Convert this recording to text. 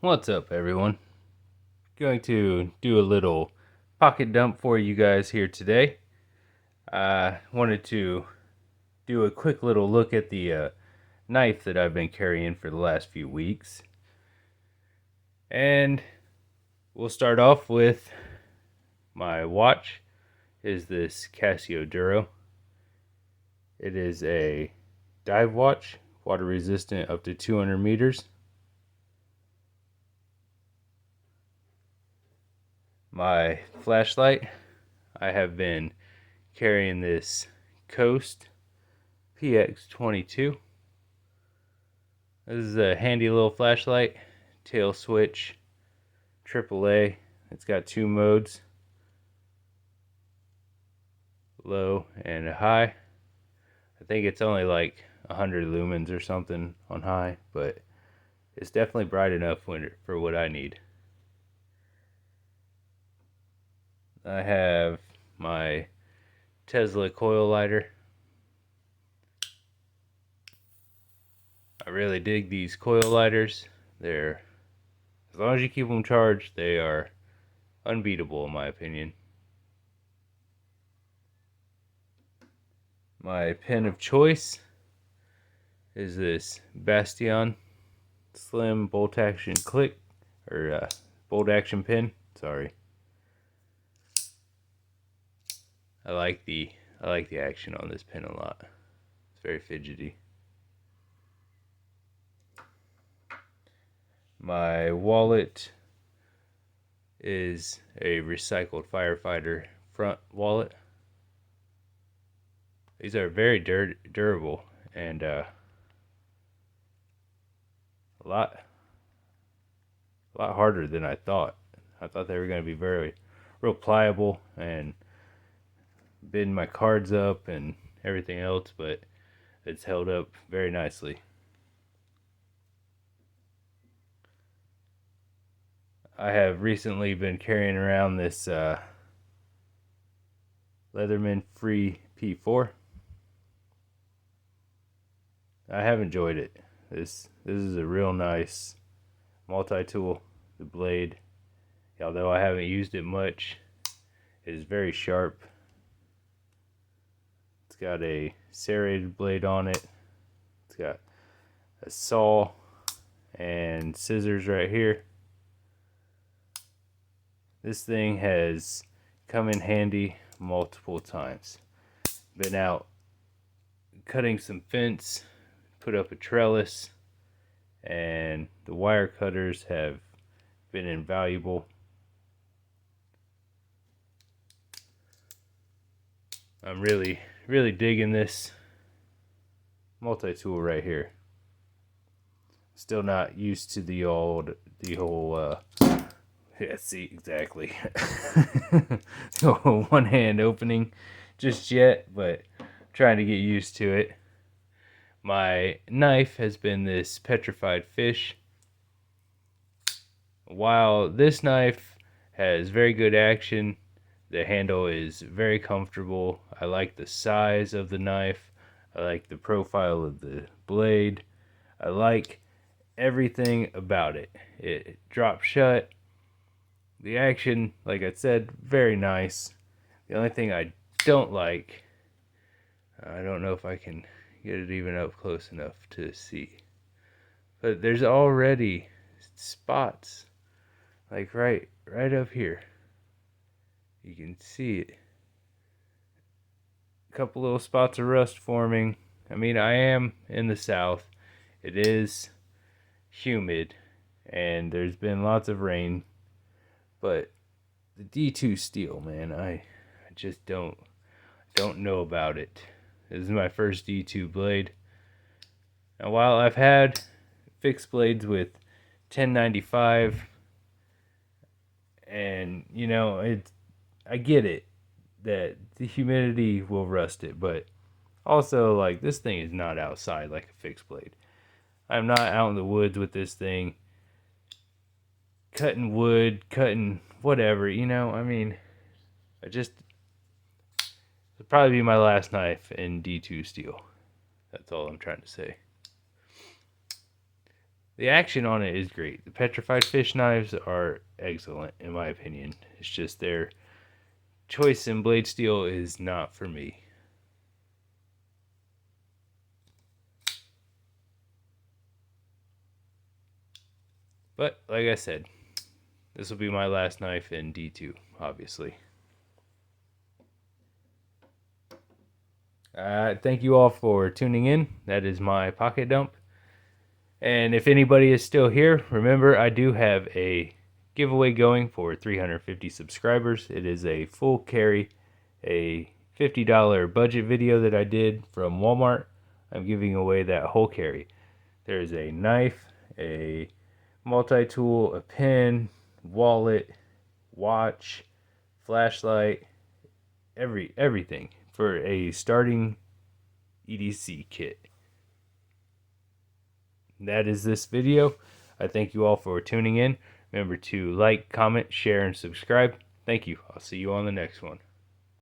What's up, everyone? Going to do a little pocket dump for you guys here today. I wanted to do a quick little look at the knife that I've been carrying for the last few weeks. And we'll start off with my watch. Is this Casio Duro. It is a dive watch, water resistant up to 200 meters. My flashlight, I have been carrying this Coast PX22. This is a handy little flashlight, tail switch, AAA. It's got two modes, low and a high. I think it's only like 100 lumens or something on high, but it's definitely bright enough for what I need. I have my Tesla coil lighter. I really dig these coil lighters. They're, as long as you keep them charged, they are unbeatable in my opinion. My pen of choice is this Bastion Slim bolt action bolt action pen. Sorry. I like the action on this pen a lot. It's very fidgety. My wallet is a recycled firefighter front wallet. These are very durable and a lot harder than I thought. I thought they were going to be real pliable and bend my cards up and everything else, but it's held up very nicely. I have recently been carrying around this Leatherman Free P4. I have enjoyed it. This is a real nice multi-tool. The blade, although I haven't used it much, is very sharp. It's got a serrated blade on it. It's got a saw and scissors right here. This thing has come in handy multiple times. Been out cutting some fence, put up a trellis, and the wire cutters have been invaluable. I'm really digging this multi-tool right here. Still not used to the whole yeah, see, exactly. One hand opening just yet, but trying to get used to it. My knife has been this Petrified Fish. While this knife has very good action, the handle is very comfortable. I like the size of the knife. I like the profile of the blade. I like everything about it. It drops shut. The action, like I said, very nice. The only thing I don't like, I don't know if I can get it even up close enough to see, but there's already spots, like right up here. You can see it. A couple little spots of rust forming. I mean, I am in the south. It is humid, and there's been lots of rain. But the D2 steel, man, I just don't know about it. This is my first D2 blade. Now, while I've had fixed blades with 1095, and you know, I get it that the humidity will rust it, but also, like, this thing is not outside like a fixed blade. I'm not out in the woods with this thing cutting wood, cutting whatever, I mean, it'll probably be my last knife in D2 steel. That's all I'm trying to say. The action on it is great. The Petrified Fish knives are excellent, in my opinion. It's just their choice in blade steel is not for me. But, like I said, this will be my last knife in D2, obviously. Thank you all for tuning in. That is my pocket dump. And if anybody is still here, remember I do have a giveaway going for 350 subscribers. It is a full carry, a $50 budget video that I did from Walmart. I'm giving away that whole carry. There's a knife, a multi-tool, a pen, wallet, watch, flashlight, everything for a starting EDC kit. That is this video. I thank you all for tuning in. Remember to like, comment, share, and subscribe. Thank you. I'll see you on the next one.